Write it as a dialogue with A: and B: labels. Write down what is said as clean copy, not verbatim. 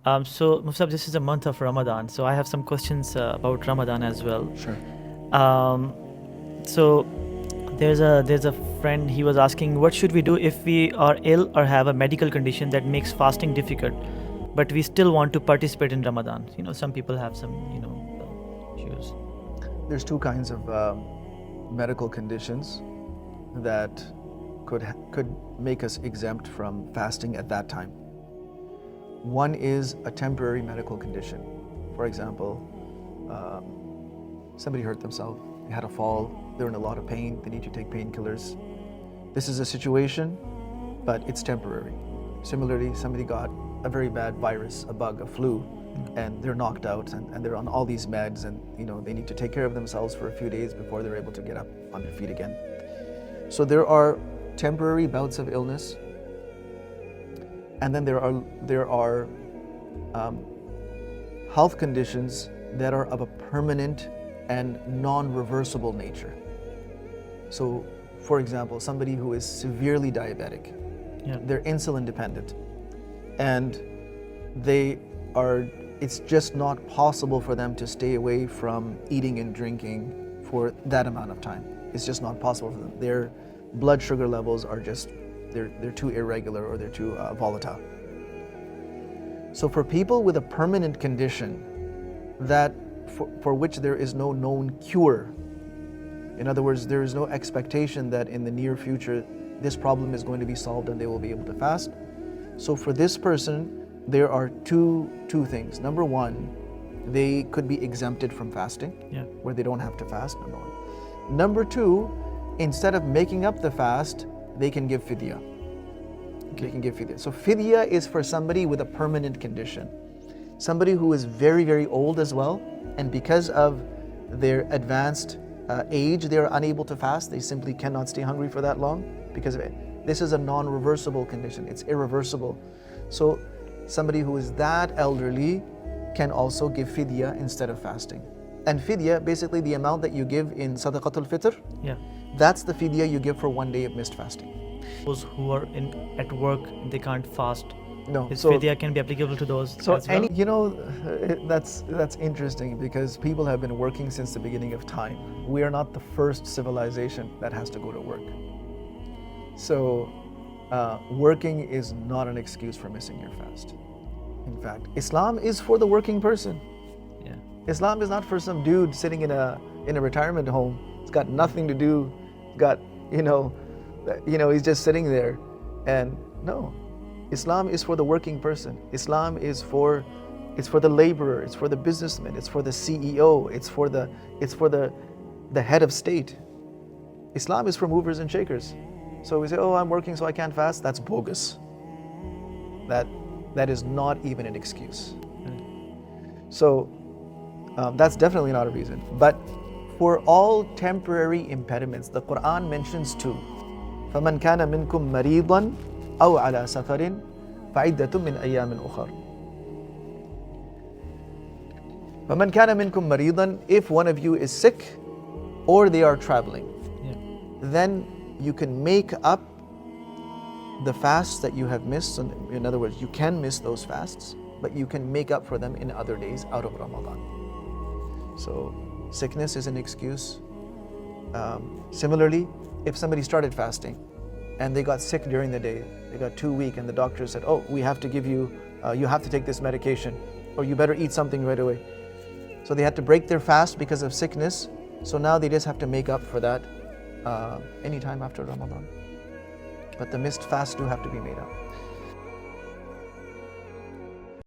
A: So, Musab, this is a month of Ramadan, so I have some questions about Ramadan as well.
B: Sure.
A: So, there's a friend. He was asking, what should we do if we are ill or have a medical condition that makes fasting difficult, but we still want to participate in Ramadan? Some people have some issues.
B: There's two kinds of medical conditions that could make us exempt from fasting at that time. One is a temporary medical condition. For example, somebody hurt themselves, they had a fall, they're in a lot of pain, they need to take painkillers. This is a situation, but it's temporary. Similarly, somebody got a very bad virus, a bug, a flu, and they're knocked out and they're on all these meds, and they need to take care of themselves for a few days before they're able to get up on their feet again. So there are temporary bouts of illness, and then there are health conditions that are of a permanent and non-reversible nature. So, for example, somebody who is severely diabetic, they're insulin dependent, and it's just not possible for them to stay away from eating and drinking for that amount of time. It's just not possible for them. Their blood sugar levels are just, they're too irregular, or they're too volatile. So for people with a permanent condition that for which there is no known cure, in other words, there is no expectation that in the near future this problem is going to be solved and they will be able to fast. So for this person, there are two things. Number one, they could be exempted from fasting, where they don't have to fast, number one. Number two, instead of making up the fast, they can give fidya. They can give fidya. So fidya is for somebody with a permanent condition. Somebody who is very, very old as well, and because of their advanced age, they are unable to fast. They simply cannot stay hungry for that long because of it. This is a non-reversible condition. It's irreversible. So somebody who is that elderly can also give fidya instead of fasting. And fidya, basically the amount that you give in sadaqatul fitr, that's the fidya you give for one day of missed fasting.
A: Those who are at work, they can't fast.
B: No,
A: This fidya can be applicable to those as well.
B: That's interesting, because people have been working since the beginning of time. We are not the first civilization that has to go to work. So working is not an excuse for missing your fast. In fact, Islam is for the working person. Islam is not for some dude sitting in a retirement home. It's got nothing to do. He's just sitting there. And no, Islam is for the working person. Islam is for the laborer. It's for the businessman. It's for the CEO. It's for the head of state. Islam is for movers and shakers. So we say, oh, I'm working so I can't fast. That's bogus. That is not even an excuse. So that's definitely not a reason. But for all temporary impediments, the Quran mentions two. فَمَنْ كَانَ مِنْكُمْ مَرِيضًا أَوْ عَلَى سَفَرٍ فَعِدَّةٌ مِنْ أَيَّامٍ أُخَرٍ. فَمَنْ كَانَ مِنْكُمْ مَرِيضًا, if one of you is sick or they are traveling, then you can make up the fasts that you have missed. In other words, you can miss those fasts, but you can make up for them in other days out of Ramadan. So sickness is an excuse. Similarly, if somebody started fasting and they got sick during the day, they got too weak, and the doctor said, oh, we have to give you, you have to take this medication, or you better eat something right away. So they had to break their fast because of sickness. So now they just have to make up for that anytime after Ramadan. But the missed fasts do have to be made up.